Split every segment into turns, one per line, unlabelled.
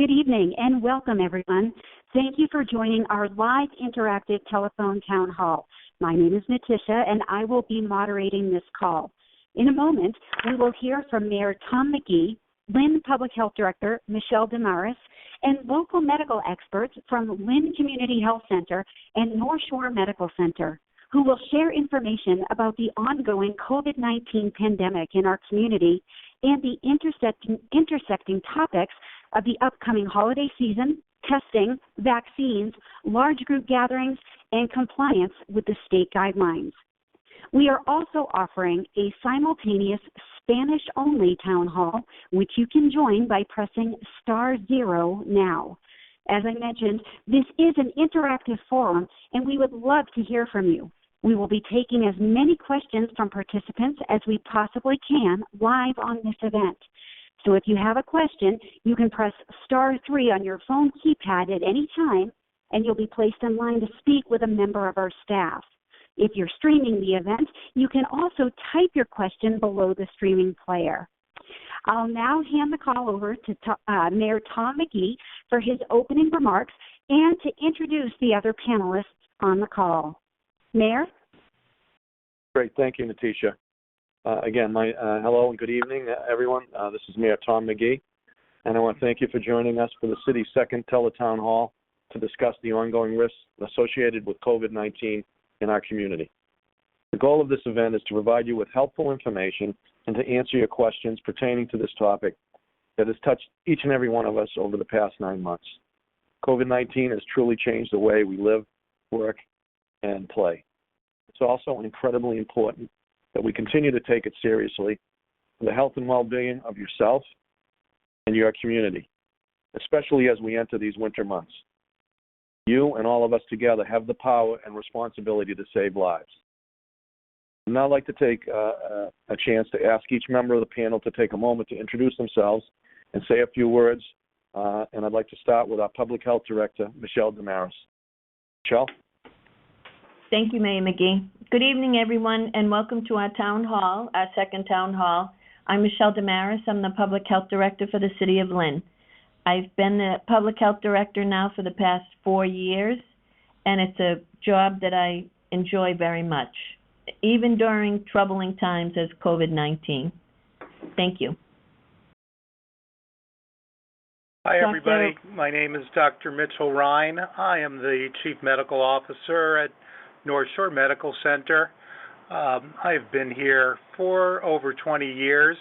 Good evening and welcome, everyone. Thank you for joining our live interactive telephone town hall. My name is Natisha, and I will be moderating this call. In a moment, we will hear from Mayor Tom McGee, Lynn Public Health Director Michele Demaris, and local medical experts from Lynn Community Health Center and North Shore Medical Center, who will share information about the ongoing COVID-19 pandemic in our community and the intersecting topics of the upcoming holiday season, testing, vaccines, large group gatherings, and compliance with the state guidelines. We are also offering a simultaneous Spanish-only town hall, which you can join by pressing *0 now. As I mentioned, this is an interactive forum, and we would love to hear from you. We will be taking as many questions from participants as we possibly can live on this event. So if you have a question, you can press *3 on your phone keypad at any time, and you'll be placed in line to speak with a member of our staff. If you're streaming the event, you can also type your question below the streaming player. I'll now hand the call over to Mayor Tom McGee for his opening remarks and to introduce the other panelists on the call. Mayor?
Great. Thank you, Natisha. Again, hello and good evening, everyone. This is Mayor Tom McGee, and I want to thank you for joining us for the city's second Teletown Hall to discuss the ongoing risks associated with COVID-19 in our community. The goal of this event is to provide you with helpful information and to answer your questions pertaining to this topic that has touched each and every one of us over the past 9 months. COVID-19 has truly changed the way we live, work, and play. It's also incredibly important that we continue to take it seriously for the health and well-being of yourself and your community, especially as we enter these winter months. You and all of us together have the power and responsibility to save lives. I'd now like to take a chance to ask each member of the panel to take a moment to introduce themselves and say a few words, and I'd like to start with our Public Health Director, Michele Demaris. Michele?
Thank you, Mayor McGee. Good evening, everyone, and welcome to our town hall, our second town hall. I'm Michele Demaris. I'm the Public Health Director for the City of Lynn. I've been the Public Health Director now for the past 4 years, and it's a job that I enjoy very much, even during troubling times as COVID-19. Thank you.
Hi, everybody. My name is Dr. Mitchell Rein. I am the Chief Medical Officer at North Shore Medical Center. I've been here for over 20 years.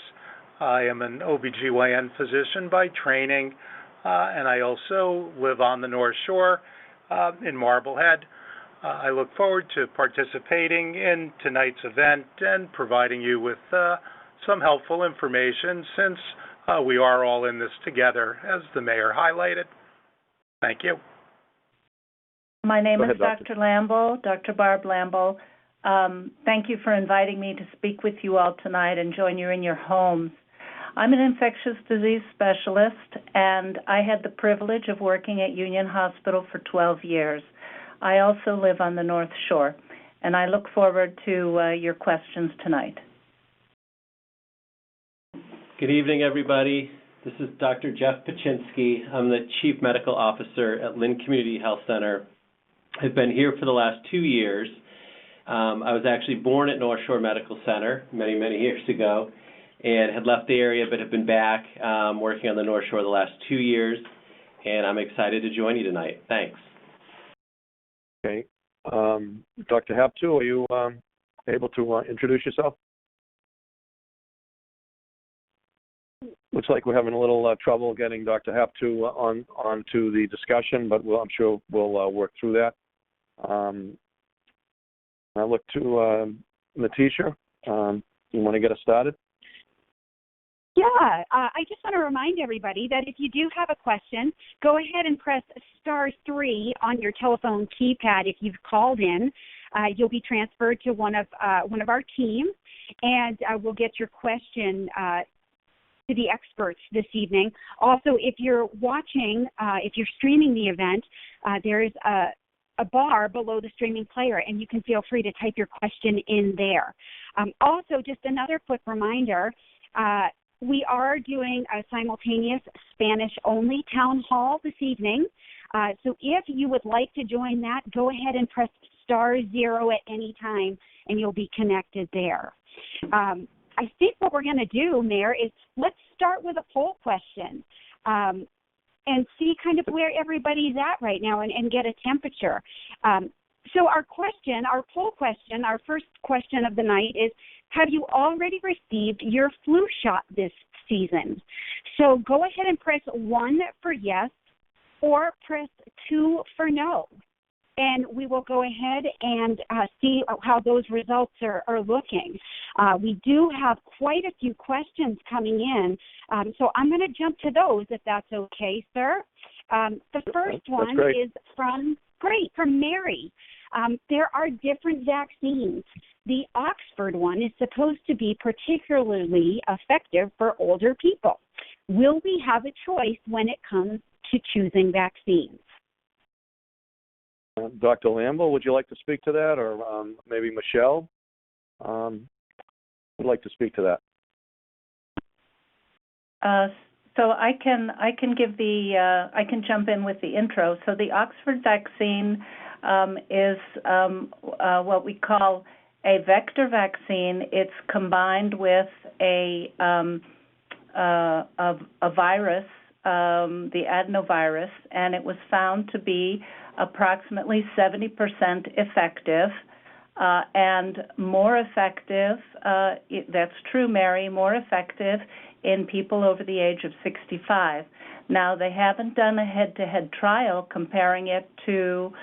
I am an OBGYN physician by training, and I also live on the North Shore in Marblehead. I look forward to participating in tonight's event and providing you with some helpful information since we are all in this together, as the mayor highlighted. Thank you.
My name is Dr. Lambl, Dr. Barb Lambl. Thank you for inviting me to speak with you all tonight and join you in your homes. I'm an infectious disease specialist, and I had the privilege of working at Union Hospital for 12 years. I also live on the North Shore, and I look forward to your questions tonight.
Good evening, everybody. This is Dr. Geoff Pechinsky. I'm the Chief Medical Officer at Lynn Community Health Center. I've been here for the last 2 years. I was actually born at North Shore Medical Center many, many years ago and had left the area but have been back working on the North Shore the last 2 years, and I'm excited to join you tonight. Thanks.
Okay. Dr. Haptu, are you able to introduce yourself? Looks like we're having a little trouble getting Dr. Haptu onto the discussion, but I'm sure we'll work through that. I look to Natisha. You want to get us started?
Yeah, I just want to remind everybody that if you do have a question, go ahead and press *3 on your telephone keypad. If you've called in, you'll be transferred to one of our team, and we'll get your question to the experts this evening. Also, if you're watching, if you're streaming the event, there is a bar below the streaming player, and you can feel free to type your question in there. Also, just another quick reminder, we are doing a simultaneous Spanish-only town hall this evening. So if you would like to join that, go ahead and press *0 at any time, and you'll be connected there. I think what we're going to do, Mayor, is let's start with a poll question and see kind of where everybody's at right now and get a temperature. So our poll question, our first question of the night is, have you already received your flu shot this season? So go ahead and press 1 for yes or press 2 for no. And we will go ahead and see how those results are looking. We do have quite a few questions coming in, so I'm going to jump to those if that's okay, sir. The first one is from Mary. There are different vaccines. The Oxford one is supposed to be particularly effective for older people. Will we have a choice when it comes to choosing vaccines?
Dr. Lambl, would you like to speak to that, or maybe Michele would like to speak to
that? So I can give I can jump in with the intro. So the Oxford vaccine is what we call a vector vaccine. It's combined with a virus, the adenovirus, and it was found to be approximately 70% effective and more effective, that's true, Mary, more effective in people over the age of 65. Now, they haven't done a head-to-head trial comparing it to,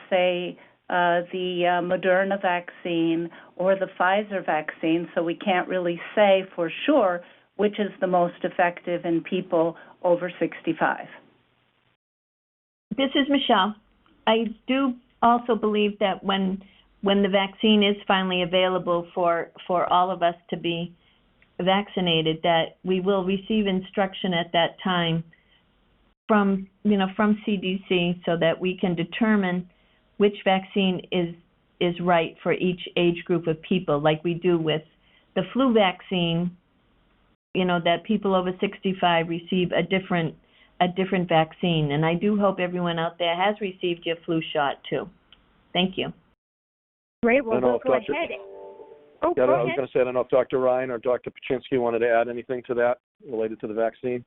say, the Moderna vaccine or the Pfizer vaccine, so we can't really say for sure which is the most effective in people over 65.
This is Michele. I do also believe that when the vaccine is finally available for all of us to be vaccinated, that we will receive instruction at that time from CDC so that we can determine which vaccine is right for each age group of people, like we do with the flu vaccine, that people over 65 receive a different vaccine. And I do hope everyone out there has received your flu shot too. Thank you.
Great. Well, we'll go ahead.
I was going to say, I don't know if Dr. Rein or Dr. Pechinsky wanted to add anything to that related to the vaccine.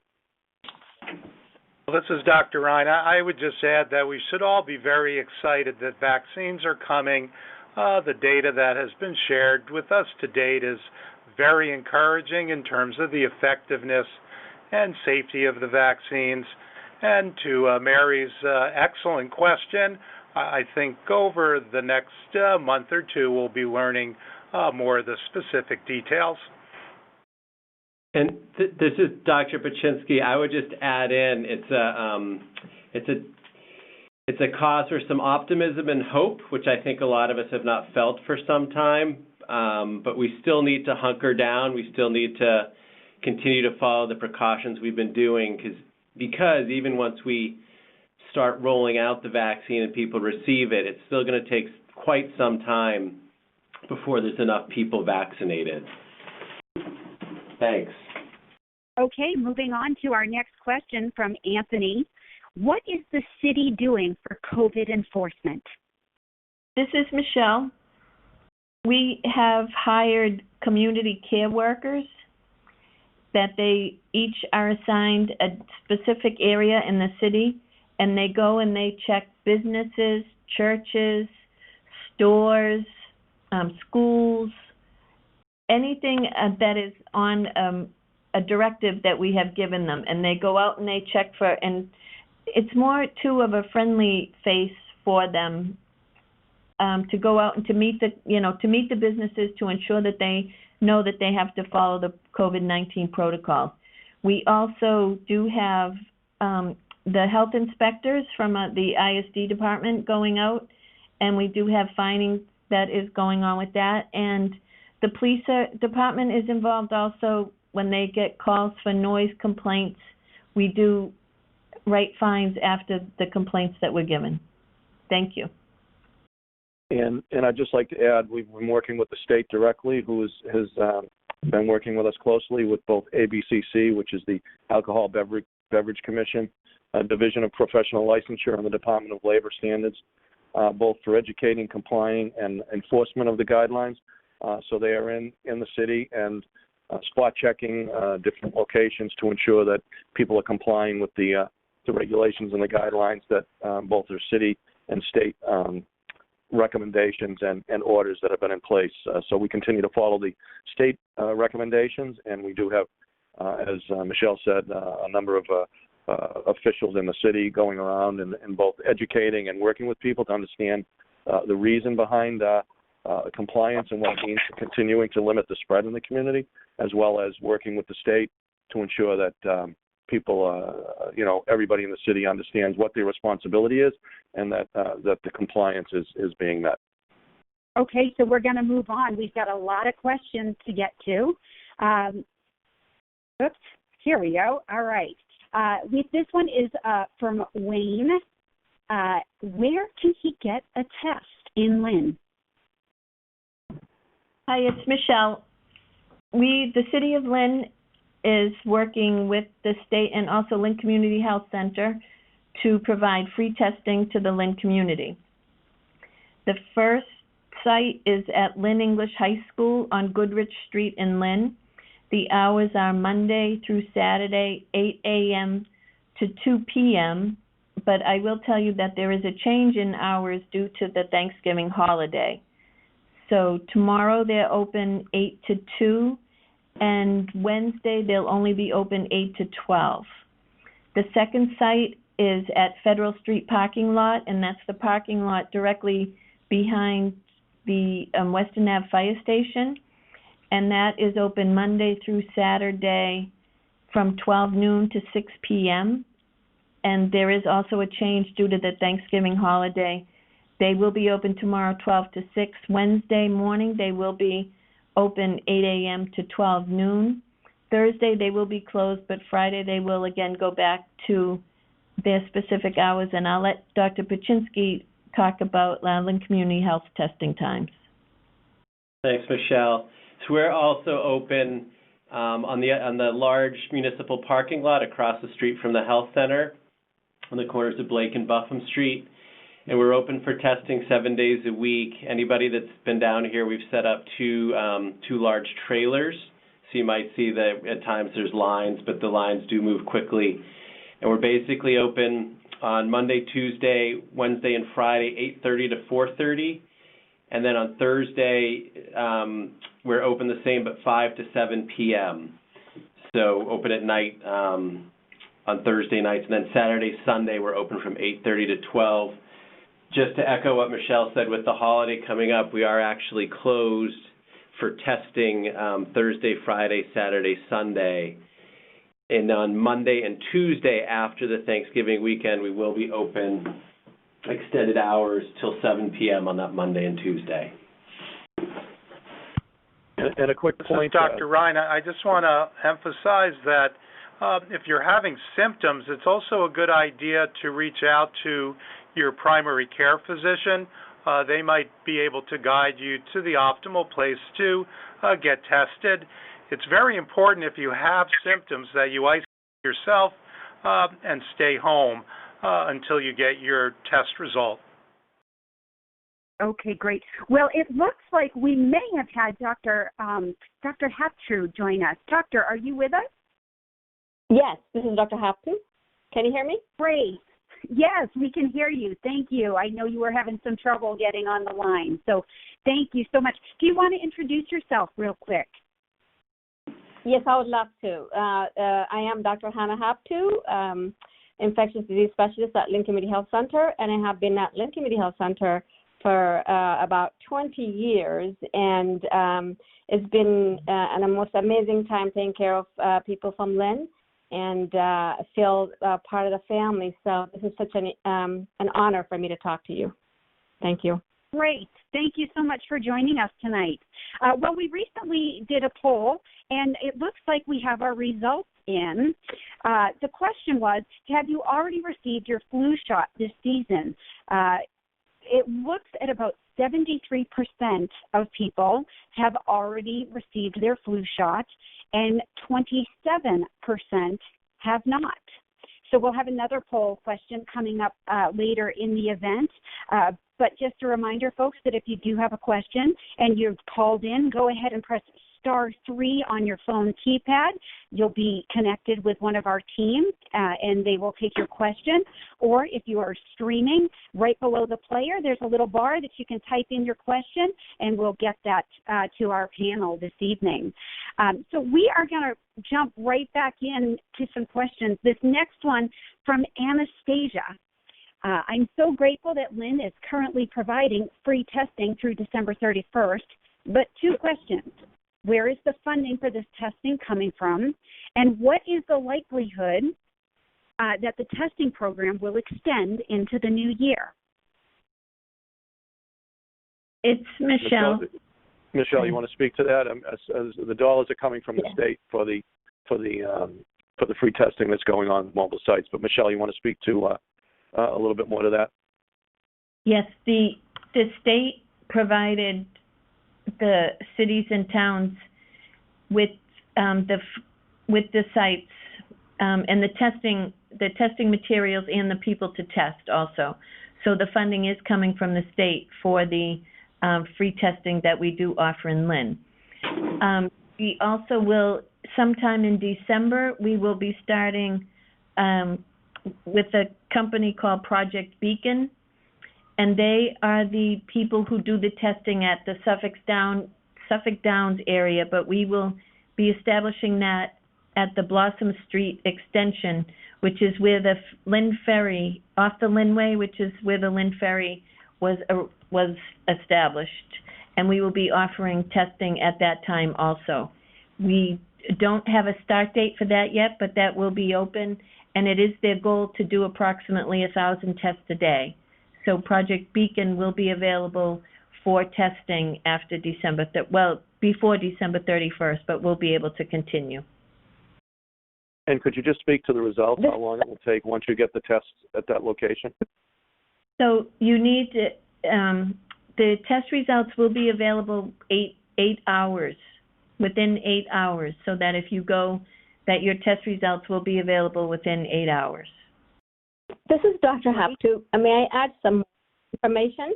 Well, this is Dr. Rein. I would just add that we should all be very excited that vaccines are coming. The data that has been shared with us to date is very encouraging in terms of the effectiveness and safety of the vaccines. And to Mary's excellent question, I think over the next month or two we'll be learning more of the specific details.
And this is Dr. Pechinsky. I would just add in, it's a cause for some optimism and hope, which I think a lot of us have not felt for some time. But we still need to hunker down. We still need to continue to follow the precautions we've been doing, because even once we start rolling out the vaccine and people receive it, it's still going to take quite some time before there's enough people vaccinated. Thanks.
Okay, moving on to our next question from Anthony. What is the city doing for COVID enforcement?
This is Michele. We have hired community care workers that they each are assigned a specific area in the city, and they go and they check businesses, churches, stores, schools, anything that is on a directive that we have given them, and they go out and they check for, and it's more too of a friendly face for them to go out and to meet the businesses, to ensure that they know that they have to follow the COVID-19 protocol. We also do have the health inspectors from the ISD department going out, and we do have fining that is going on with that. And the police department is involved also. When they get calls for noise complaints, we do write fines after the complaints that were given. Thank you.
And I'd just like to add, we've been working with the state directly, who has been working with us closely with both ABCC, which is the Alcohol Beverage Commission, Division of Professional Licensure, and the Department of Labor Standards, both for educating, complying, and enforcement of the guidelines. So they are in the city and spot checking different locations to ensure that people are complying with the regulations and the guidelines that both are city and state recommendations and orders that have been in place. So we continue to follow the state recommendations, and we do have, as Michele said, a number of officials in the city going around and both educating and working with people to understand the reason behind compliance and what it means for continuing to limit the spread in the community, as well as working with the state to ensure that people, everybody in the city understands what their responsibility is and that the compliance is being met.
Okay, so we're going to move on. We've got a lot of questions to get to. Oops, here we go. All right. This one is from Wayne. Where can he get a test in Lynn?
Hi, it's Michele. The City of Lynn is working with the state and also Lynn Community Health Center to provide free testing to the Lynn community. The first site is at Lynn English High School on Goodrich Street in Lynn. The hours are Monday through Saturday, 8 a.m. to 2 p.m., but I will tell you that there is a change in hours due to the Thanksgiving holiday. So tomorrow they're open 8 to 2, and Wednesday they'll only be open 8 to 12. The second site is at Federal Street parking lot, and that's the parking lot directly behind the Western Ave Fire Station. And that is open Monday through Saturday from 12 noon to 6 p.m. And there is also a change due to the Thanksgiving holiday. They will be open tomorrow 12 to 6. Wednesday morning they will be open 8 a.m. to 12 noon. Thursday they will be closed, but Friday they will again go back to their specific hours. And I'll let Dr. Pechinsky talk about Lynn Community Health testing times.
Thanks, Michele. So we're also open on the large municipal parking lot across the street from the health center on the corners of Blake and Buffum Street. And we're open for testing 7 days a week. Anybody that's been down here, we've set up two large trailers. So you might see that at times there's lines, but the lines do move quickly. And we're basically open on Monday, Tuesday, Wednesday, and Friday, 8:30 to 4:30. And then on Thursday, we're open the same, but 5 to 7 p.m. So open at night on Thursday nights. And then Saturday, Sunday, we're open from 8:30 to 12. Just to echo what Michele said, with the holiday coming up, we are actually closed for testing Thursday, Friday, Saturday, Sunday. And on Monday and Tuesday after the Thanksgiving weekend, we will be open extended hours till 7 p.m. on that Monday and Tuesday.
And a quick point,
Dr. Rein, I just want to emphasize that if you're having symptoms, it's also a good idea to reach out to your primary care physician. They might be able to guide you to the optimal place to get tested. It's very important if you have symptoms that you isolate yourself and stay home until you get your test result.
Okay, great. Well, it looks like we may have had Dr. Haptu join us. Doctor, are you with us?
Yes, this is Dr. Haptu. Can you hear me?
Great. Yes, we can hear you. Thank you. I know you were having some trouble getting on the line, so thank you so much. Do you want to introduce yourself real quick?
Yes, I would love to. I am Dr. Hanna Haptu, infectious disease specialist at Lynn Community Health Center, and I have been at Lynn Community Health Center for about 20 years, and it's been a most amazing time taking care of people from Lynn, and feel part of the family. So this is such an honor for me to talk to you. Thank you.
Great. Thank you so much for joining us tonight. Well, we recently did a poll, and it looks like we have our results in. The question was, have you already received your flu shot this season? it looks at about 73% of people have already received their flu shot, and 27% have not. So we'll have another poll question coming up later in the event. But just a reminder, folks, that if you do have a question and you've called in, go ahead and press *3 on your phone keypad. You'll be connected with one of our team, and they will take your question. Or if you are streaming, right below the player, there's a little bar that you can type in your question, and we'll get that to our panel this evening. So we are going to jump right back in to some questions. This next one from Anastasia. I'm so grateful that Lynn is currently providing free testing through December 31st, but two questions. Where is the funding for this testing coming from? And what is the likelihood that the testing program will extend into the new year?
It's Michele.
Michele, you want to speak to that? As the dollars are coming from the state for the free testing that's going on mobile sites. But Michele, you want to speak to a little bit more to that?
Yes, the state provided the cities and towns with the sites and the testing materials and the people to test also. So the funding is coming from the state for the free testing that we do offer in Lynn. We also will, sometime in December, we will be starting with a company called Project Beacon, and they are the people who do the testing at the Suffolk Downs area, but we will be establishing that at the Blossom Street extension, which is where the Lynn Ferry, off the Lynnway, which is where the Lynn Ferry was established. And we will be offering testing at that time also. We don't have a start date for that yet, but that will be open, and it is their goal to do approximately 1,000 tests a day. So Project Beacon will be available for testing after before December 31st, but we'll be able to continue.
And could you just speak to the results, how long it will take once you get the tests at that location?
So you need to, the test results will be available eight hours, within 8 hours, so that if you go, that your test results will be available within 8 hours.
This is Dr. Haptu. May I add some information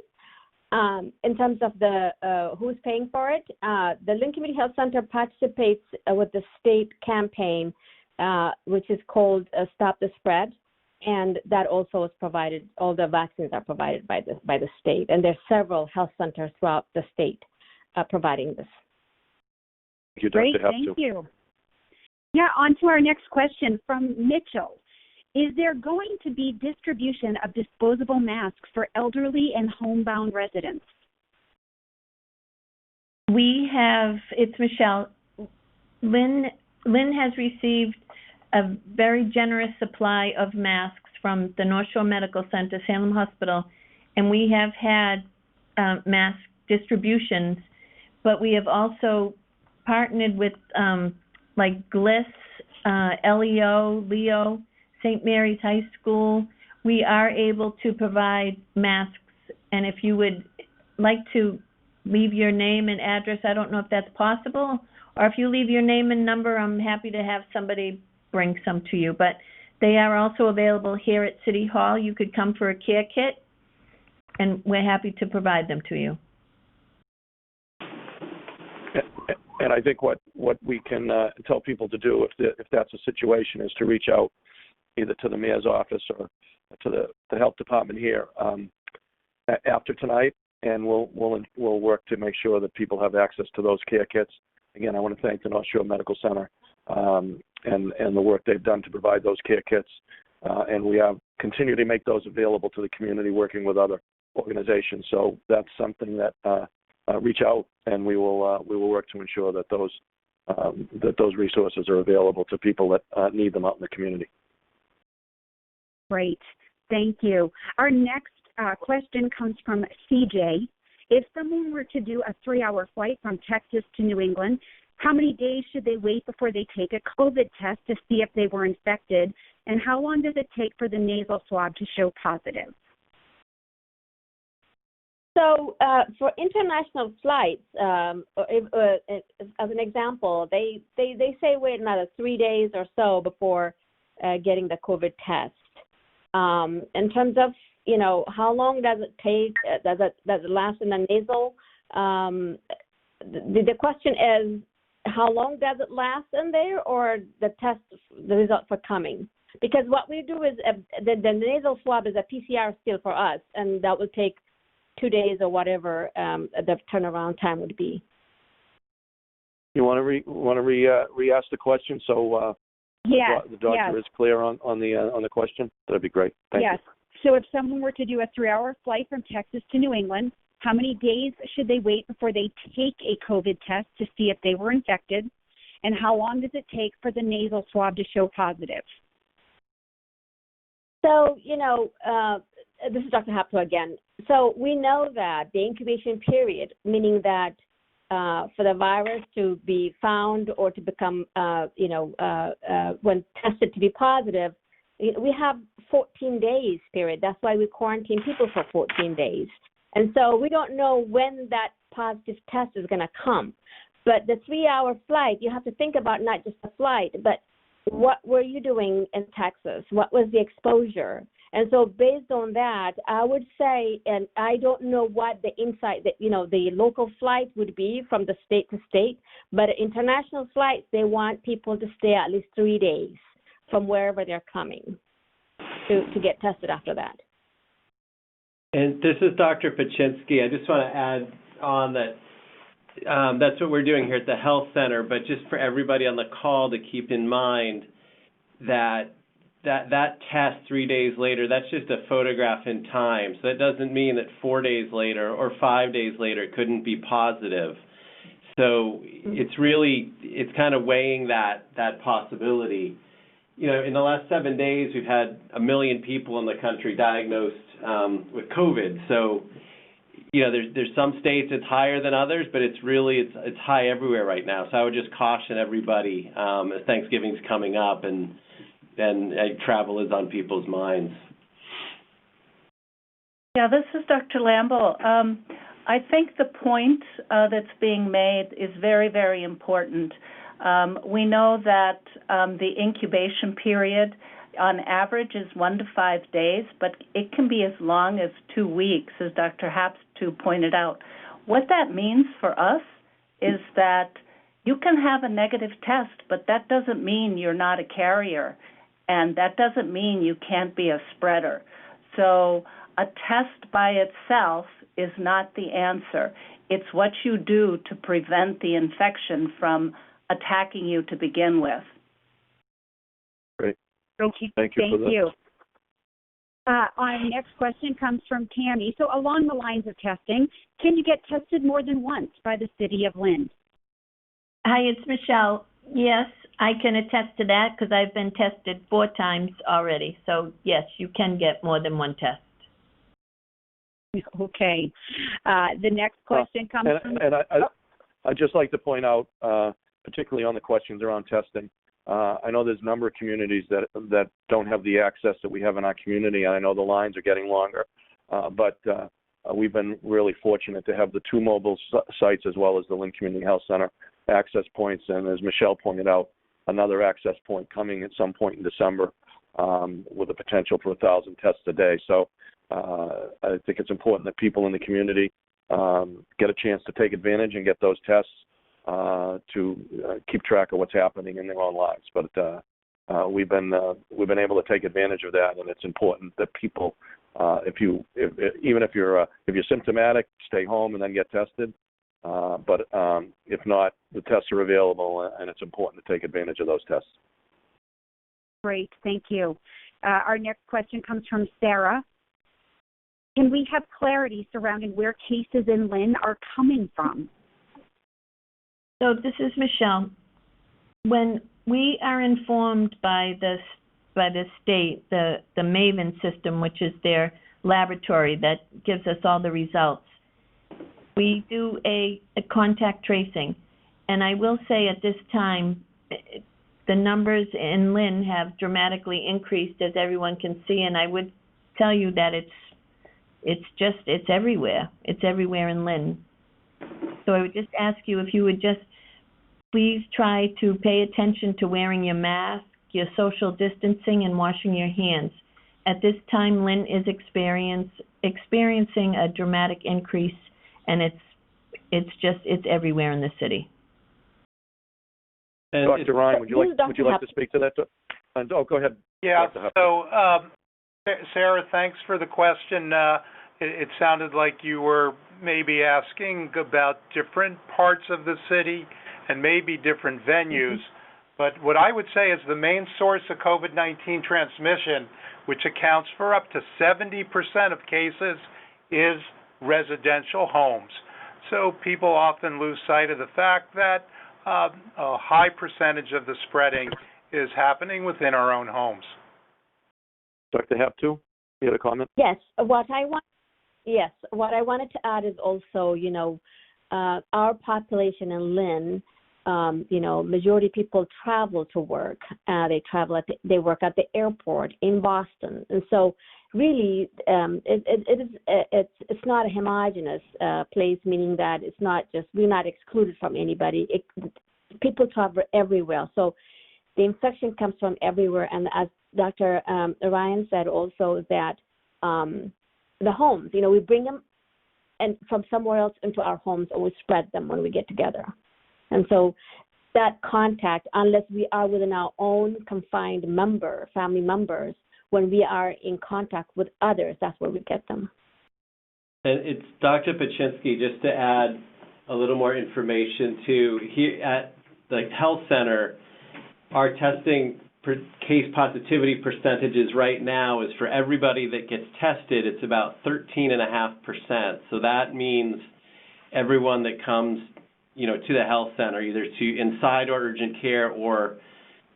in terms of the who's paying for it? The Lynn Community Health Center participates with the state campaign, which is called Stop the Spread, and that also is provided. All the vaccines are provided by the state, and there's several health centers throughout the state providing this.
Thank you, Dr.
Great,
Haptu.
thank you. Yeah, on to our next question from Mitchell. Is there going to be distribution of disposable masks for elderly and homebound residents?
We have, it's Michele. Lynn has received a very generous supply of masks from the North Shore Medical Center, Salem Hospital, and we have had mask distributions, but we have also partnered with like GLIS, Leo, St. Mary's High School. We are able to provide masks, and if you would like to leave your name and address, I don't know if that's possible, or if you leave your name and number, I'm happy to have somebody bring some to you. But they are also available here at City Hall. You could come for a care kit, and we're happy to provide them to you.
And I think what we can tell people to do if that's a situation is to reach out either to the mayor's office or to the health department here after tonight, and we'll work to make sure that people have access to those care kits. Again, I want to thank the North Shore Medical Center and the work they've done to provide those care kits, and we continue to make those available to the community, working with other organizations. So that's something that reach out, and we will work to ensure that those resources are available to people that need them out in the community.
Great, thank you. Our next question comes from CJ. If someone were to do a 3-hour flight from Texas to New England, how many days should they wait before they take a COVID test to see if they were infected? And how long does it take for the nasal swab to show positive?
So for international flights, as an example, they say wait another 3 days or so before getting the COVID test. In terms of how long does it take? Does it last in the nasal? The question is, how long does it last in there, or the results are coming? Because what we do is the nasal swab is a PCR still for us, and that will take 2 days or whatever the turnaround time would be.
You want to re-ask the question so the doctor is clear on the question? That'd be great. Thank you.
Yes. So if someone were to do a 3-hour flight from Texas to New England, how many days should they wait before they take a COVID test to see if they were infected? And how long does it take for the nasal swab to show positive?
So, this is Dr. Haptu again. So we know that the incubation period, meaning that for the virus to be found or to become, when tested to be positive, we have 14 days period. That's why we quarantine people for 14 days. And so we don't know when that positive test is going to come. But the 3-hour flight, you have to think about not just the flight, but what were you doing in Texas? What was the exposure? And so based on that, I would say, and I don't know what the insight that, the local flight would be from the state to state, but international flights, they want people to stay at least 3 days from wherever they're coming to get tested after that.
And this is Dr. Pechinsky. I just want to add on that that's what we're doing here at the health center, but just for everybody on the call to keep in mind that test 3 days later, that's just a photograph in time. So that doesn't mean that 4 days later or 5 days later it couldn't be positive. So it's kind of weighing that possibility. In the last 7 days, we've had 1 million people in the country diagnosed with COVID. So, there's some states it's higher than others, but it's high everywhere right now. So I would just caution everybody as Thanksgiving's coming up and travel is on people's minds.
Yeah, this is Dr. Lambl. I think the point that's being made is very, very important. We know that the incubation period on average is 1 to 5 days, but it can be as long as 2 weeks, as Dr. Haptu pointed out. What that means for us is that you can have a negative test, but that doesn't mean you're not a carrier, and that doesn't mean you can't be a spreader. So a test by itself is not the answer. It's what you do to prevent the infection from attacking you to begin with.
Great.
Okay.
Thank you for that.
Our next question comes from Tammy. So along the lines of testing, can you get tested more than once by the city of Lynn?
Hi, it's Michele. Yes, I can attest to that because I've been tested 4 times already. So, yes, you can get more than one test.
Okay. The next question comes from...
And I'd just like to point out, particularly on the questions around testing, I know there's a number of communities that don't have the access that we have in our community, and I know the lines are getting longer, but we've been really fortunate to have the 2 mobile sites as well as the Lynn Community Health Center access points, and as Michele pointed out, another access point coming at some point in December with the potential for 1,000 tests a day. So I think it's important that people in the community get a chance to take advantage and get those tests to keep track of what's happening in their own lives. But we've been able to take advantage of that, and it's important that people, even if you're symptomatic, stay home and then get tested. But if not, the tests are available, and it's important to take advantage of those tests.
Great, thank you. Our next question comes from Sarah. Can we have clarity surrounding where cases in Lynn are coming from?
So this is Michele. When we are informed by the state, the MAVEN system, which is their laboratory that gives us all the results, we do a contact tracing. And I will say at this time, the numbers in Lynn have dramatically increased, as everyone can see, and I would tell you that it's everywhere. It's everywhere in Lynn. So I would just ask you if you would just please try to pay attention to wearing your mask, your social distancing, and washing your hands. At this time, Lynn is experiencing a dramatic increase, and it's everywhere in the city.
And Dr. Rein, would you like to speak to that? Go ahead.
Yeah. So, Sarah, thanks for the question. It sounded like you were maybe asking about different parts of the city and maybe different venues. But what I would say is the main source of COVID-19 transmission, which accounts for up to 70% of cases, is residential homes. So people often lose sight of the fact that a high percentage of the spreading is happening within our own homes.
Dr. Haptu, you had a comment?
Yes. What I wanted to add is also, our population in Lynn, majority of people travel to work. They work at the airport in Boston, and so really, it's not a homogeneous place, meaning that it's not just we're not excluded from anybody. People travel everywhere, so the infection comes from everywhere. And as Dr. Ryan said, also that the homes, we bring them and from somewhere else into our homes, and we spread them when we get together. And so that contact, unless we are within our own confined family members, when we are in contact with others, that's where we get them.
And it's Dr. Pechinsky, just to add a little more information too. Here at the health center, our testing case positivity percentages right now is for everybody that gets tested, it's about 13.5%. So that means everyone that comes, to the health center, either to inside or urgent care or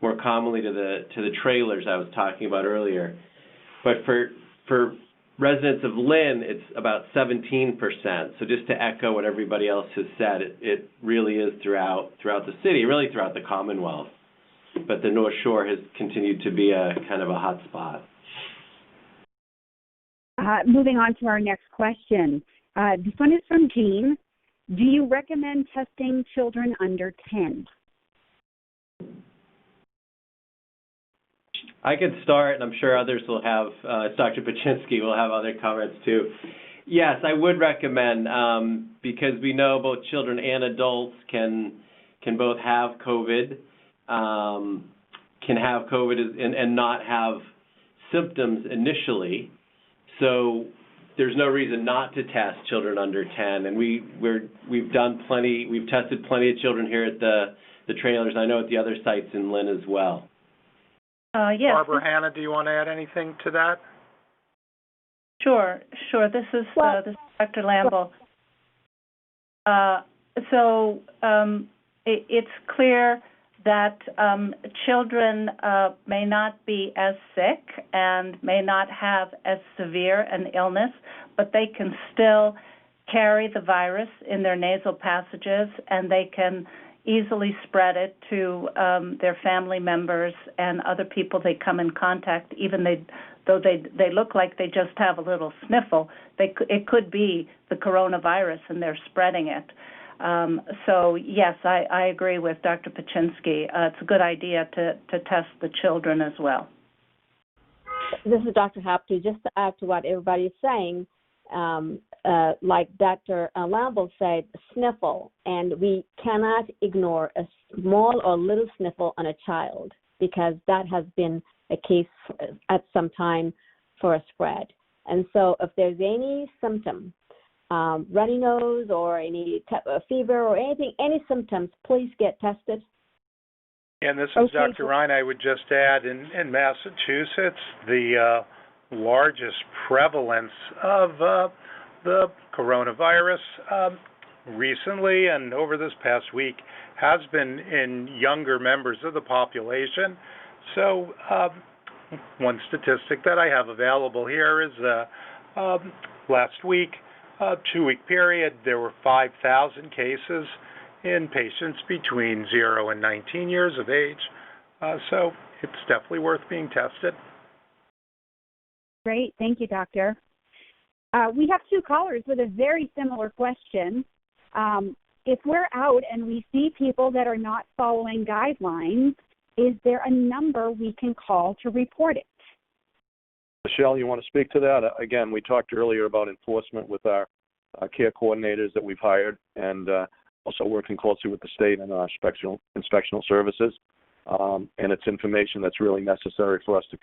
more commonly to the trailers I was talking about earlier. But for residents of Lynn, it's about 17%. So just to echo what everybody else has said, it really is throughout the city, really throughout the Commonwealth. But the North Shore has continued to be a kind of a hot spot.
Moving on to our next question. This one is from Jean. Do you recommend testing children under 10?
I could start, and I'm sure others will have, Dr. Pechinsky will have other comments too. Yes, I would recommend, because we know both children and adults can both have COVID, and not have symptoms initially. So there's no reason not to test children under 10. And we've tested plenty of children here at the trailers. I know at the other sites in Lynn as well.
Yes.
Barbara, Hanna, do you want to add anything to that?
Sure. This is Dr. Lambl. It's clear that children may not be as sick and may not have as severe an illness, but they can still carry the virus in their nasal passages, and they can easily spread it to their family members and other people they come in contact, even though they look like they just have a little sniffle. It could be the coronavirus, and they're spreading it. So, yes, I agree with Dr. Pechinsky. It's a good idea to test the children as well.
This is Dr. Haptu. Just to add to what everybody's saying, like Dr. Lambl said, sniffle, and we cannot ignore a small or little sniffle on a child, because that has been a case at some time for a spread. And so if there's any symptom, runny nose or any fever or any symptoms, please get tested.
And this is Dr. Rein. I would just add, in Massachusetts, the largest prevalence of the coronavirus recently and over this past week has been in younger members of the population. So one statistic that I have available here is last week, 2-week period, there were 5,000 cases in patients between 0 and 19 years of age. So it's definitely worth being tested.
Great. Thank you, Doctor. We have two callers with a very similar question. If we're out and we see people that are not following guidelines, is there a number we can call to report it?
Michele, you want to speak to that? Again, we talked earlier about enforcement with our care coordinators that we've hired, and also working closely with the state and our inspectional services. And it's information that's really necessary for us to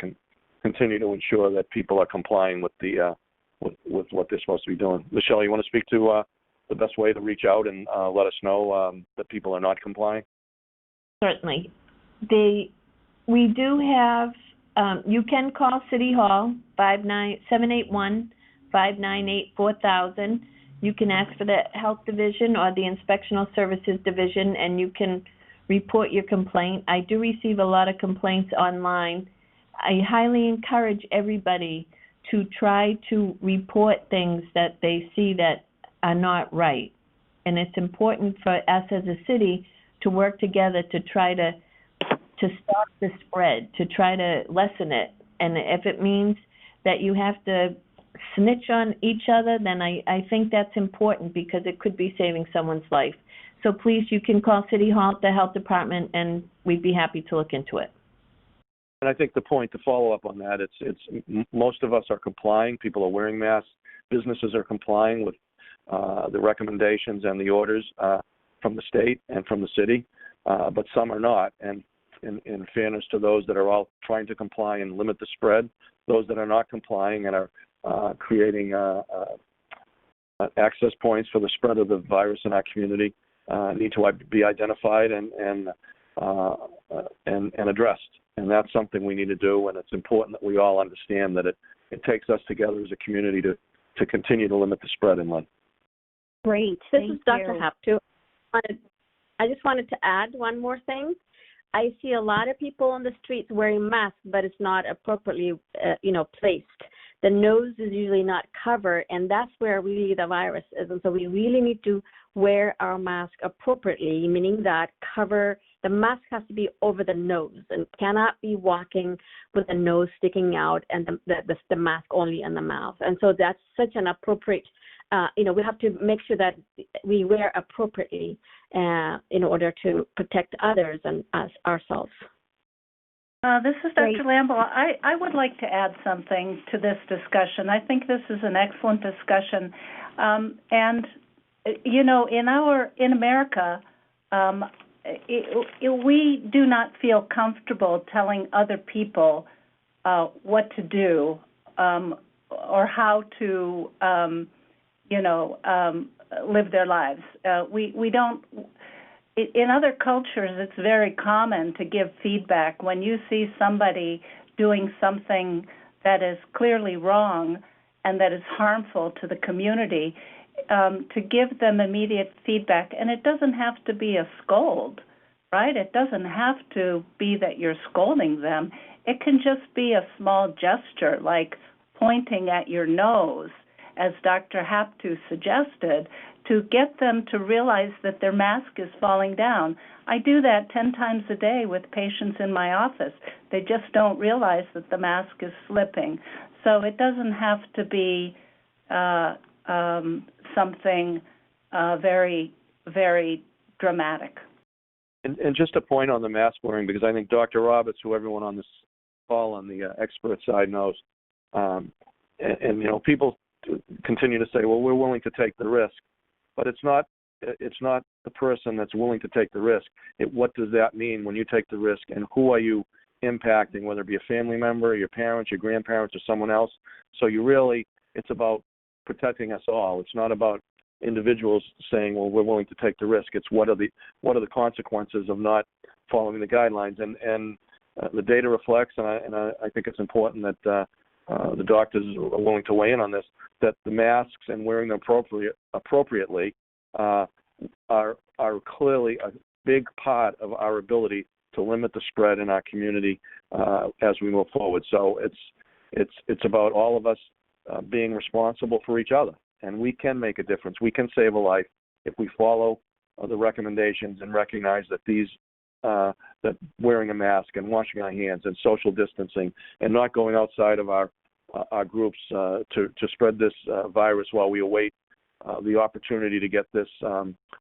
continue to ensure that people are complying with the with what they're supposed to be doing. Michele, you want to speak to the best way to reach out and let us know that people are not complying?
Certainly. We do have, you can call City Hall, 781-598-4000. You can ask for the Health Division or the Inspectional Services Division, and you can report your complaint. I do receive a lot of complaints online. I highly encourage everybody to try to report things that they see that are not right. And it's important for us as a city to work together to try to stop the spread, to try to lessen it. And if it means that you have to snitch on each other, then I think that's important because it could be saving someone's life. So please, you can call City Hall, the Health Department, and we'd be happy to look into it.
And I think the point to follow up on that, it's most of us are complying. People are wearing masks. Businesses are complying with the recommendations and the orders from the state and from the city, but some are not. And in fairness to those that are all trying to comply and limit the spread, those that are not complying and are creating access points for the spread of the virus in our community need to be identified and addressed. And that's something we need to do, and it's important that we all understand that it takes us together as a community to continue to limit the spread in Lynn.
Great.
This is Dr. Haptu. I just wanted to add one more thing. I see a lot of people on the streets wearing masks, but it's not appropriately, placed. The nose is usually not covered, and that's where really the virus is. And so we really need to wear our mask appropriately, meaning that the mask has to be over the nose and cannot be walking with the nose sticking out and the mask only in the mouth. And so that's such an appropriate, we have to make sure that we wear appropriately in order to protect others and us ourselves.
This is Dr. Lambl. I would like to add something to this discussion. I think this is an excellent discussion. In America, we do not feel comfortable telling other people what to do or how to, live their lives. We don't. In other cultures, it's very common to give feedback. When you see somebody doing something that is clearly wrong and that is harmful to the community, to give them immediate feedback. And it doesn't have to be a scold, right? It doesn't have to be that you're scolding them. It can just be a small gesture, like pointing at your nose, as Dr. Haptu suggested, to get them to realize that their mask is falling down. I do that 10 times a day with patients in my office. They just don't realize that the mask is slipping. So it doesn't have to be something very, very dramatic.
And just a point on the mask wearing, because I think Dr. Roberts, who everyone on this call on the expert side knows, people continue to say, well, we're willing to take the risk. But it's not the person that's willing to take the risk. What does that mean when you take the risk, and who are you impacting, whether it be a family member, your parents, your grandparents, or someone else? So it's about protecting us all. It's not about individuals saying, well, we're willing to take the risk. It's what are the consequences of not following the guidelines. And the data reflects, and I think it's important that the doctors are willing to weigh in on this, that the masks and wearing them appropriately are clearly a big part of our ability to limit the spread in our community as we move forward. So it's about all of us being responsible for each other, and we can make a difference. We can save a life if we follow the recommendations and recognize that that wearing a mask and washing our hands and social distancing and not going outside of our our groups to spread this virus while we await the opportunity to get this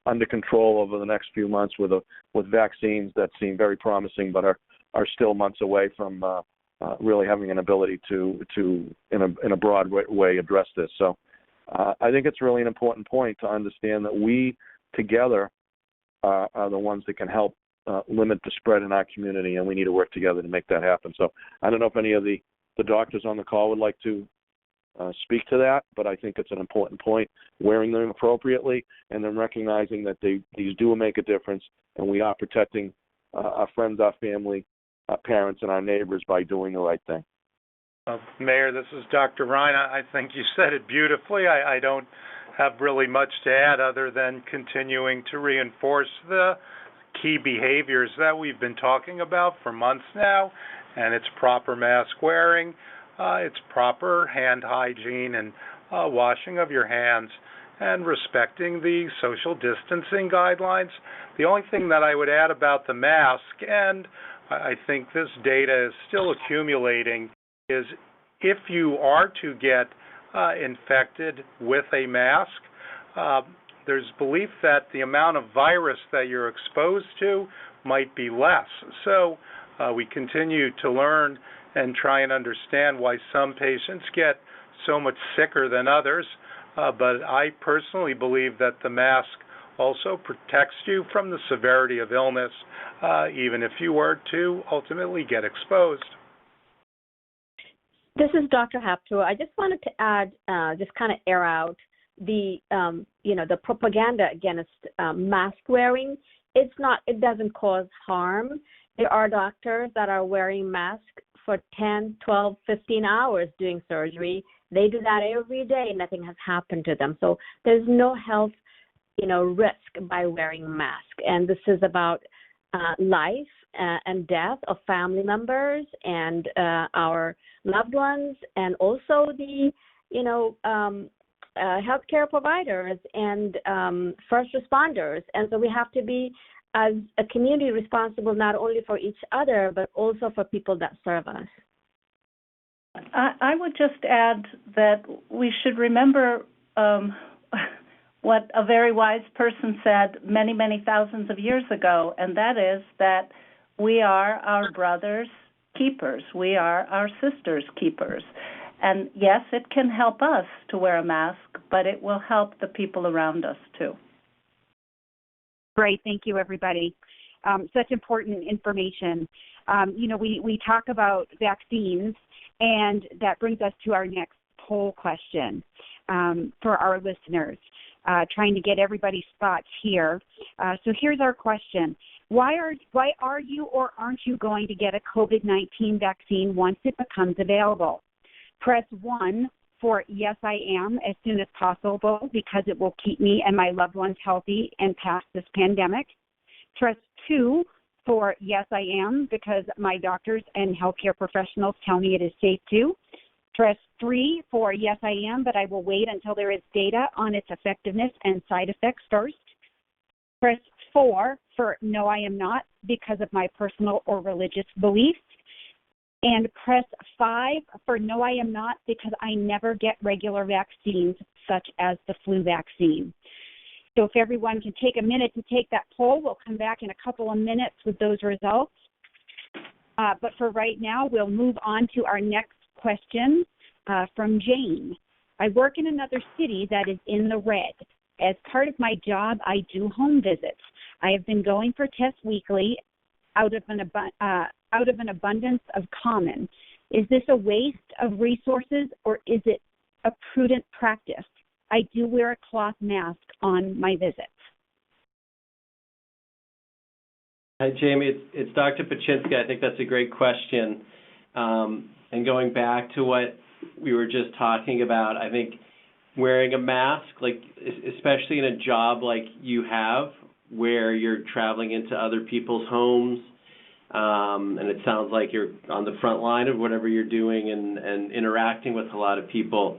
under control over the next few months with vaccines that seem very promising, but are still months away from really having an ability to in a broad way address this. So I think it's really an important point to understand that we together are the ones that can help limit the spread in our community, and we need to work together to make that happen. So I don't know if any of the doctors on the call would like to speak to that, but I think it's an important point, wearing them appropriately and then recognizing that these do make a difference, and we are protecting our friends, our family, our parents, and our neighbors by doing the right thing.
Mayor, this is Dr. Rein. I think you said it beautifully. I don't have really much to add other than continuing to reinforce the key behaviors that we've been talking about for months now, and it's proper mask wearing, it's proper hand hygiene and washing of your hands, and respecting the social distancing guidelines. The only thing that I would add about the mask, and I think this data is still accumulating, is if you are to get infected with a mask, there's belief that the amount of virus that you're exposed to might be less. So we continue to learn and try and understand why some patients get so much sicker than others, but I personally believe that the mask also protects you from the severity of illness, even if you were to ultimately get exposed.
This is Dr. Haptu. I just wanted to add, just kind of air out the propaganda against mask wearing. It doesn't cause harm. There are doctors that are wearing masks for 10, 12, 15 hours doing surgery. They do that every day. Nothing has happened to them. So there's no health, risk by wearing a mask. And this is about life and death of family members and our loved ones, and also the, healthcare providers and first responders. And so we have to be, as a community, responsible not only for each other, but also for people that serve us.
I would just add that we should remember what a very wise person said many, many thousands of years ago, and that is that we are our brother's keepers. We are our sister's keepers. And yes, it can help us to wear a mask, but it will help the people around us too.
Great. Thank you, everybody. Such important information. We talk about vaccines, and that brings us to our next poll question for our listeners, trying to get everybody's thoughts here. So here's our question. Why are you or aren't you going to get a COVID-19 vaccine once it becomes available? Press 1 for yes, I am, as soon as possible, because it will keep me and my loved ones healthy and past this pandemic. Press 2 for yes, I am, because my doctors and healthcare professionals tell me it is safe to. Press 3 for yes, I am, but I will wait until there is data on its effectiveness and side effects first. Press 4 for no, I am not, because of my personal or religious beliefs. And press 5 for no, I am not, because I never get regular vaccines such as the flu vaccine. So if everyone can take a minute to take that poll, we'll come back in a couple of minutes with those results. But for right now, we'll move on to our next question from Jane. I work in another city that is in the red. As part of my job, I do home visits. I have been going for tests weekly out of an abundance of common. Is this a waste of resources, or is it a prudent practice? I do wear a cloth mask on my visits.
Hi, Jamie. It's Dr. Pechinsky. I think that's a great question. And going back to what we were just talking about, I think wearing a mask, like especially in a job like you have, where you're traveling into other people's homes, and it sounds like you're on the front line of whatever you're doing and interacting with a lot of people,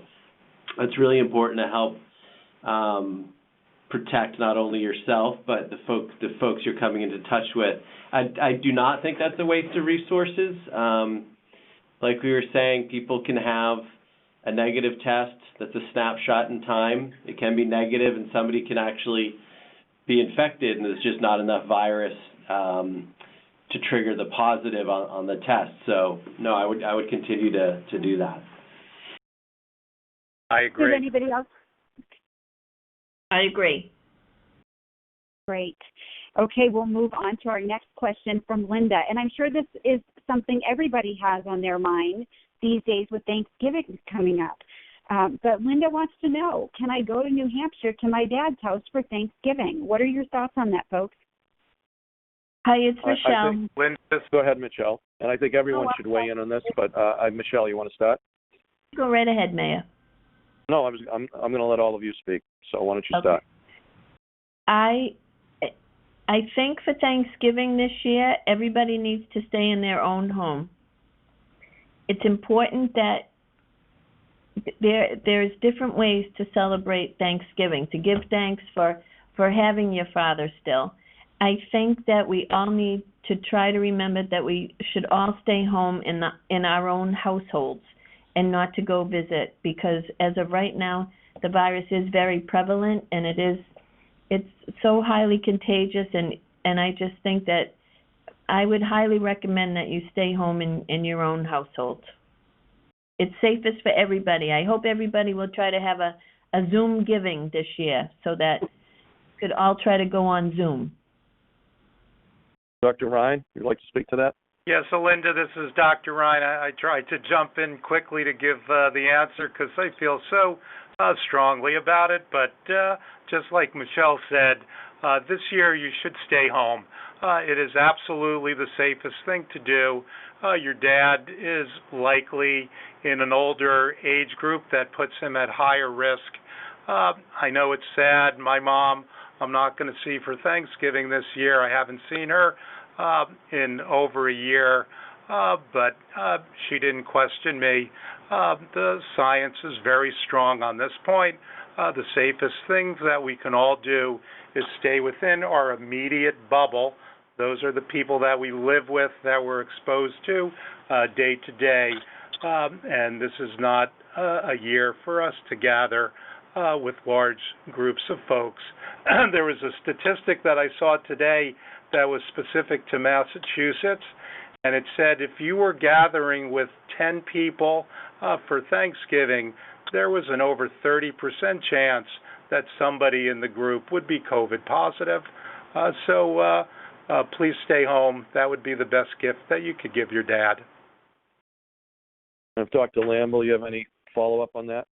it's really important to help protect not only yourself but the folks you're coming into touch with. I do not think that's a waste of resources. Like we were saying, people can have negative test that's a snapshot in time. It can be negative, and somebody can actually be infected, and there's just not enough virus to trigger the positive on the test. So, no, I would continue to do that.
I agree.
Does anybody else?
I agree.
Great. Okay, we'll move on to our next question from Linda. And I'm sure this is something everybody has on their mind these days with Thanksgiving coming up. But Linda wants to know, can I go to New Hampshire to my dad's house for Thanksgiving? What are your thoughts on that, folks?
Hi, it's Michele.
Lynn, go ahead, Michele. And I think everyone should weigh in on this, but Michele, you want to start?
Go right ahead, Mayor.
No, I'm going to let all of you speak. So why don't you start?
I think for Thanksgiving this year, everybody needs to stay in their own home. It's important that there's different ways to celebrate Thanksgiving, to give thanks for having your father still. I think that we all need to try to remember that we should all stay home in our own households and not to go visit, because as of right now, the virus is very prevalent, and it's so highly contagious, and I just think that I would highly recommend that you stay home in your own household. It's safest for everybody. I hope everybody will try to have a Zoom giving this year so that we could all try to go on Zoom.
Dr. Rein, would you like to speak to that?
Yeah, so Linda, this is Dr. Rein. I tried to jump in quickly to give the answer because I feel so strongly about it, but just like Michele said, this year you should stay home. It is absolutely the safest thing to do. Your dad is likely in an older age group that puts him at higher risk. I know it's sad. My mom, I'm not going to see for Thanksgiving this year. I haven't seen her in over a year, but she didn't question me. The science is very strong on this point. The safest things that we can all do is stay within our immediate bubble. Those are the people that we live with, that we're exposed to day to day. And this is not a year for us to gather with large groups of folks. There was a statistic that I saw today that was specific to Massachusetts, and it said if you were gathering with 10 people for Thanksgiving, there was an over 30% chance that somebody in the group would be COVID positive. So please stay home. That would be the best gift that you could give your dad.
If Dr. Lambl, you have any follow-up on that?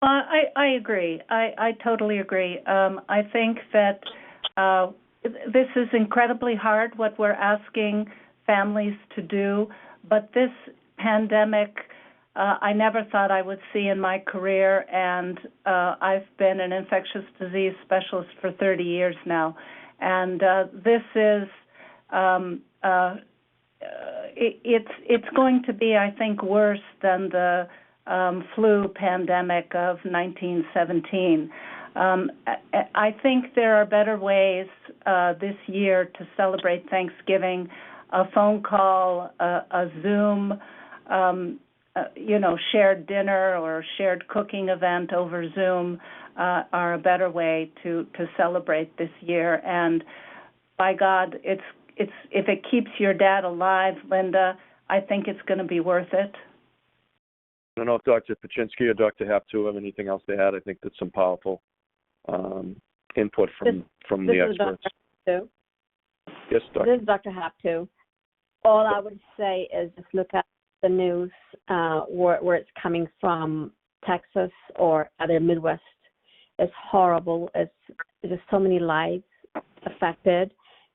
I agree. I totally agree. I think that this is incredibly hard, what we're asking families to do, but this pandemic I never thought I would see in my career, and I've been an infectious disease specialist for 30 years now. And this is, it's going to be, I think, worse than the flu pandemic of 1917. I think there are better ways this year to celebrate Thanksgiving. A phone call, a Zoom, shared dinner or shared cooking event over Zoom are a better way to celebrate this year. And by God, if it keeps your dad alive, Linda, I think it's going to be worth it.
I don't know if Dr. Pechinsky or Dr. Haptu have anything else to add. I think that's some powerful input from the experts. Yes, Dr.
This is Dr. Haptu. All I would say is just look at the news where it's coming from, Texas or other Midwest. It's horrible. It's just so many lives affected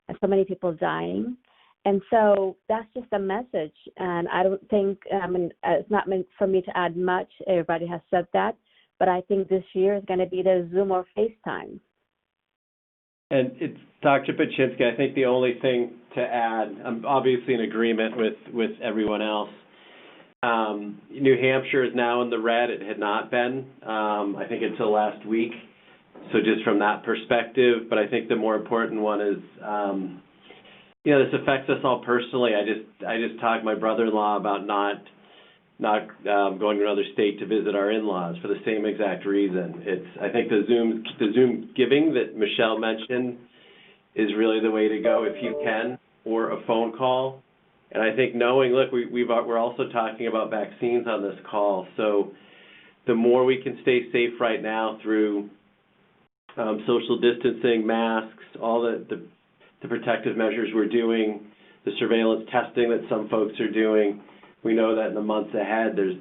and so many people dying. And so that's just a message. And I don't think, it's not meant for me to add much. Everybody has said that. But I think this year is going to be the Zoom or FaceTime.
And it's Dr. Pechinsky, I think the only thing to add, I'm obviously in agreement with everyone else. New Hampshire is now in the red. It had not been, I think, until last week. So just from that perspective, but I think the more important one is, this affects us all personally. I just talked to my brother-in-law about not not going to another state to visit our in-laws for the same exact reason. I think the Zoom giving that Michele mentioned is really the way to go if you can, or a phone call. And I think knowing, look, we're also talking about vaccines on this call, so the more we can stay safe right now through social distancing, masks, all the protective measures we're doing, the surveillance testing that some folks are doing, we know that in the months ahead there's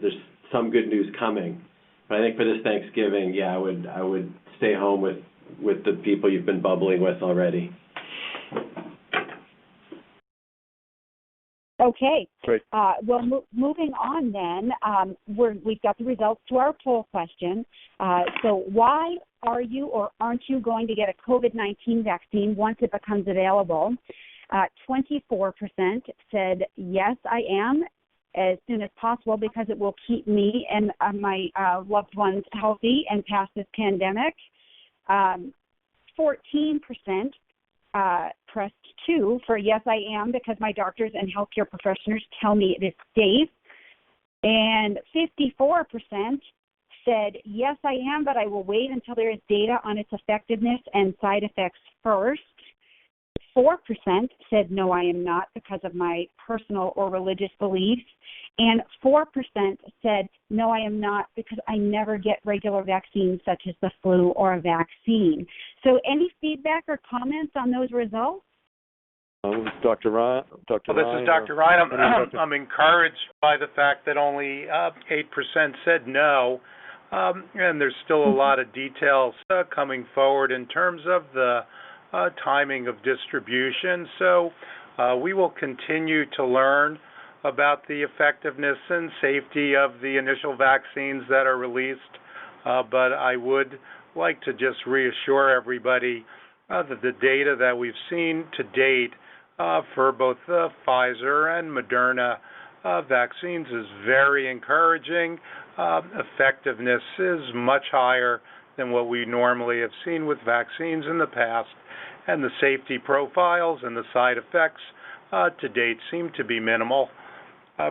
some good news coming. But I think for this Thanksgiving, yeah, I would stay home with the people you've been bubbling with already.
Okay.
Great.
Well, moving on then, we've got the results to our poll question. So why are you or aren't you going to get a COVID-19 vaccine once it becomes available? 24% said, yes, I am, as soon as possible because it will keep me and my loved ones healthy and past this pandemic. 14% pressed 2 for yes, I am, because my doctors and healthcare professionals tell me it is safe. And 54% said, yes, I am, but I will wait until there is data on its effectiveness and side effects first. 4% said, no, I am not because of my personal or religious beliefs. And 4% said, no, I am not because I never get regular vaccines such as the flu or a vaccine. So any feedback or comments on those results?
Dr. Rein.
This is Dr. Rein. I'm encouraged by the fact that only 8% said no, and there's still a lot of details coming forward in terms of the timing of distribution. So we will continue to learn about the effectiveness and safety of the initial vaccines that are released, but I would like to just reassure everybody that the data that we've seen to date for both the Pfizer and Moderna vaccines is very encouraging. Effectiveness is much higher than what we normally have seen with vaccines in the past, and the safety profiles and the side effects to date seem to be minimal.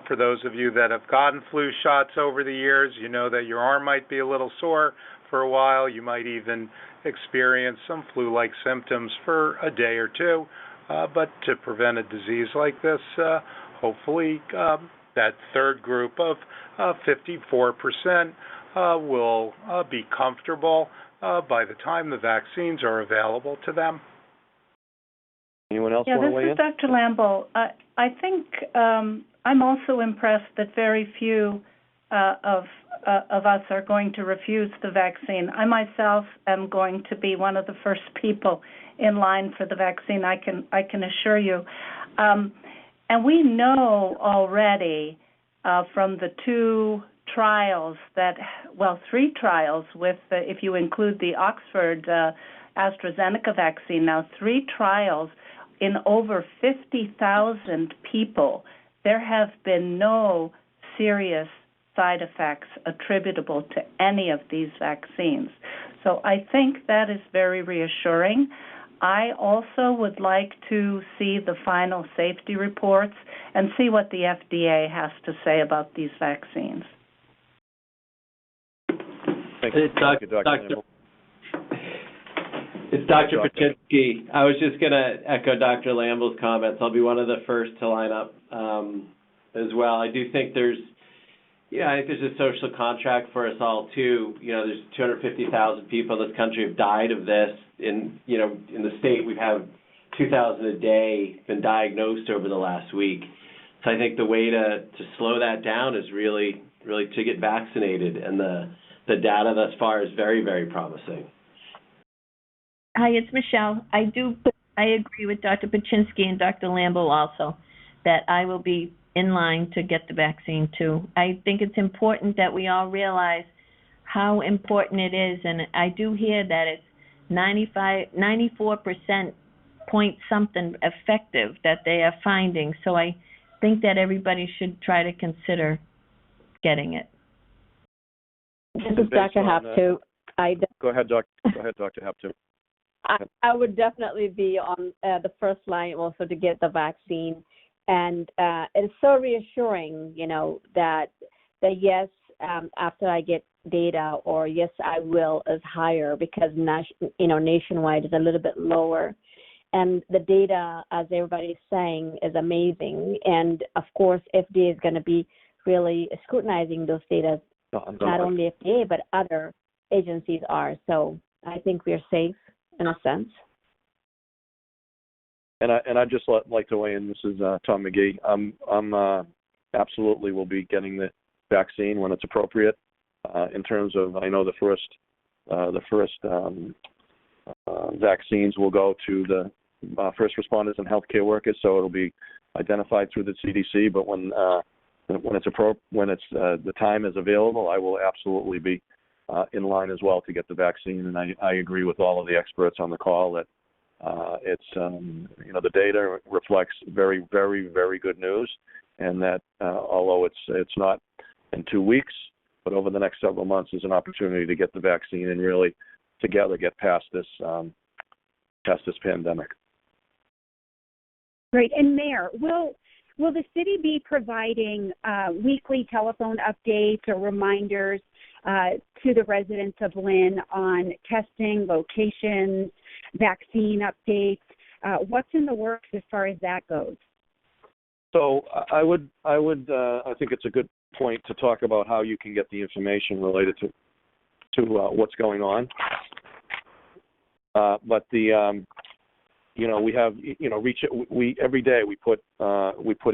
For those of you that have gotten flu shots over the years, you know that your arm might be a little sore for a while. You might even experience some flu-like symptoms for a day or two. But to prevent a disease like this, hopefully that third group of 54% will be comfortable by the time the vaccines are available to them.
Anyone else want to weigh in?
This is Dr. Lambl. I think I'm also impressed that very few of us are going to refuse the vaccine. I myself am going to be one of the first people in line for the vaccine, I can assure you. And we know already from the 3 trials with, if you include the Oxford AstraZeneca vaccine, now 3 trials in over 50,000 people, there have been no serious side effects attributable to any of these vaccines. So I think that is very reassuring. I also would like to see the final safety reports and see what the FDA has to say about these vaccines.
Thank you, Dr.
It's Dr. Pechinsky. I was just going to echo Dr. Lambl's comments. I'll be one of the first to line up as well. I do think there's a social contract for us all too. There's 250,000 people in this country have died of this. In the state, we've had 2,000 a day been diagnosed over the last week. So I think the way to slow that down is really to get vaccinated, and the data thus far is very, very promising.
Hi, it's Michele. I agree with Dr. Pechinsky and Dr. Lambl also that I will be in line to get the vaccine too. I think it's important that we all realize how important it is, and I do hear that it's 94% point something effective that they are finding. So I think that everybody should try to consider getting it.
This is Dr. Haptu.
Go ahead, Dr. Haptu.
I would definitely be on the first line also to get the vaccine. And it's so reassuring, that the yes after I get data or yes I will is higher because nationwide is a little bit lower. And the data, as everybody's saying, is amazing. And of course, FDA is going to be really scrutinizing those data. Not only FDA, but other agencies are. So I think we're safe in a sense.
And I'd just like to weigh in. This is Tom McGee. I'm absolutely will be getting the vaccine when it's appropriate. In terms of, I know the first vaccines will go to the first responders and healthcare workers, so it'll be identified through the CDC. But when the time is available, I will absolutely be in line as well to get the vaccine. And I agree with all of the experts on the call that it's the data reflects very, very, very good news, and that although it's not in 2 weeks, but over the next several months is an opportunity to get the vaccine and really together get past this pandemic.
Great. And Mayor, will the city be providing weekly telephone updates or reminders to the residents of Lynn on testing, locations, vaccine updates? What's in the works as far as that goes?
So I think it's a good point to talk about how you can get the information related to what's going on. But we have every day we put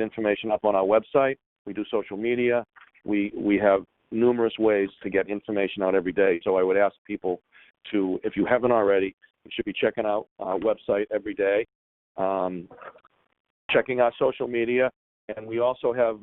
information up on our website. We do social media. We have numerous ways to get information out every day. So I would ask people to, if you haven't already, you should be checking out our website every day, checking our social media, and we also have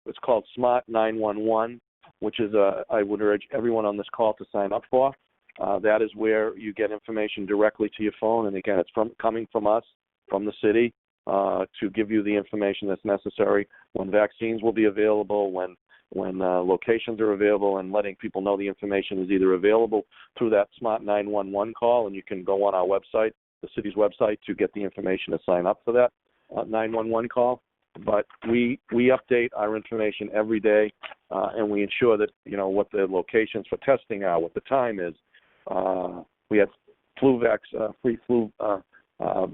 it's called Smart 911, which is I would urge everyone on this call to sign up for. That is where you get information directly to your phone, and again, it's coming from us, from the city, to give you the information that's necessary when vaccines will be available, when locations are available, and letting people know the information is either available through that Smart 911 call, and you can go on our website, the city's website, to get the information to sign up for that 911 call. But we update our information every day, and we ensure that what the locations for testing are, what the time is. We have free flu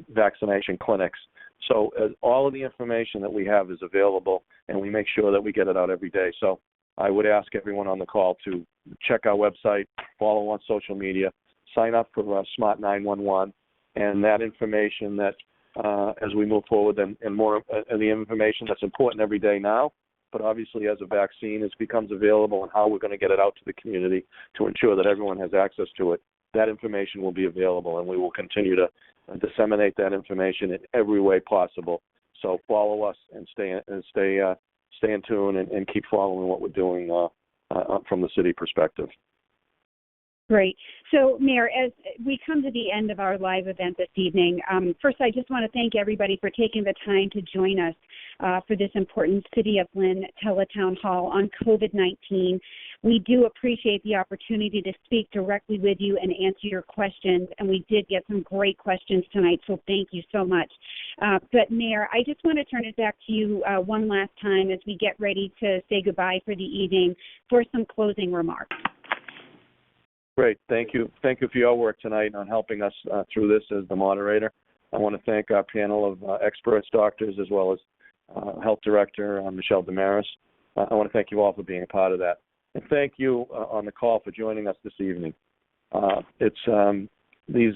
vaccination clinics. So all of the information that we have is available, and we make sure that we get it out every day. So I would ask everyone on the call to check our website, follow on social media, sign up for Smart 911, and that information that as we move forward and more of the information that's important every day now, but obviously as a vaccine becomes available and how we're going to get it out to the community to ensure that everyone has access to it, that information will be available, and we will continue to disseminate that information in every way possible. So follow us and stay in tune and keep following what we're doing from the city perspective.
Great. So, Mayor, as we come to the end of our live event this evening, first I just want to thank everybody for taking the time to join us for this important City of Lynn Teletown Hall on COVID-19. We do appreciate the opportunity to speak directly with you and answer your questions, and we did get some great questions tonight, so thank you so much. But, Mayor, I just want to turn it back to you one last time as we get ready to say goodbye for the evening for some closing remarks.
Great. Thank you. Thank you for your work tonight on helping us through this as the moderator. I want to thank our panel of experts, doctors, as well as Health Director Michele Demaris. I want to thank you all for being a part of that. And thank you on the call for joining us this evening. It's these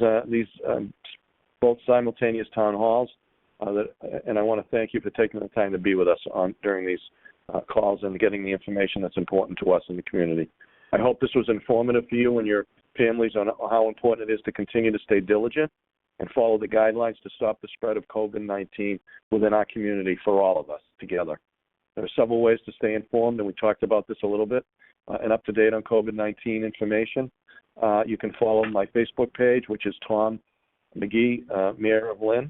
both simultaneous town halls, and I want to thank you for taking the time to be with us during these calls and getting the information that's important to us in the community. I hope this was informative for you and your families on how important it is to continue to stay diligent and follow the guidelines to stop the spread of COVID-19 within our community for all of us together. There are several ways to stay informed, and we talked about this a little bit, and up to date on COVID-19 information. You can follow my Facebook page, which is Tom McGee, Mayor of Lynn.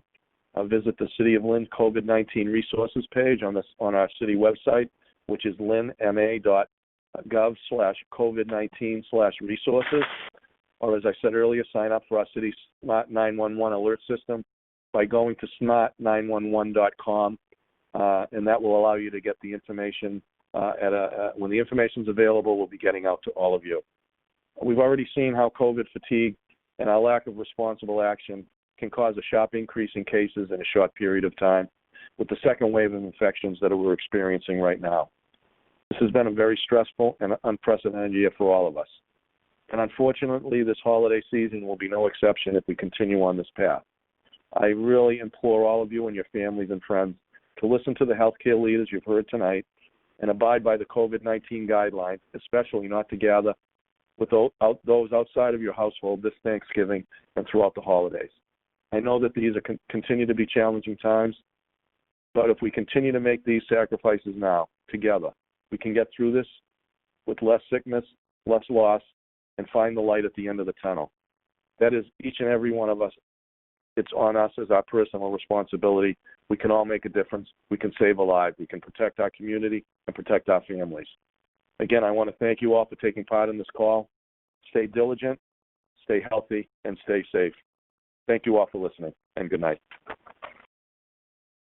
Visit the City of Lynn COVID-19 resources page on our city website, which is lynnma.gov/COVID-19/resources. Or as I said earlier, sign up for our city's Smart 911 alert system by going to smart911.com, and that will allow you to get the information when the information is available, we'll be getting out to all of you. We've already seen how COVID fatigue and our lack of responsible action can cause a sharp increase in cases in a short period of time with the second wave of infections that we're experiencing right now. This has been a very stressful and unprecedented year for all of us. And unfortunately, this holiday season will be no exception if we continue on this path. I really implore all of you and your families and friends to listen to the healthcare leaders you've heard tonight and abide by the COVID-19 guidelines, especially not to gather with those outside of your household this Thanksgiving and throughout the holidays. I know that these continue to be challenging times, but if we continue to make these sacrifices now, together, we can get through this with less sickness, less loss, and find the light at the end of the tunnel. That is each and every one of us. It's on us as our personal responsibility. We can all make a difference. We can save a life. We can protect our community and protect our families. Again, I want to thank you all for taking part in this call. Stay diligent, stay healthy, and stay safe. Thank you all for listening, and good night.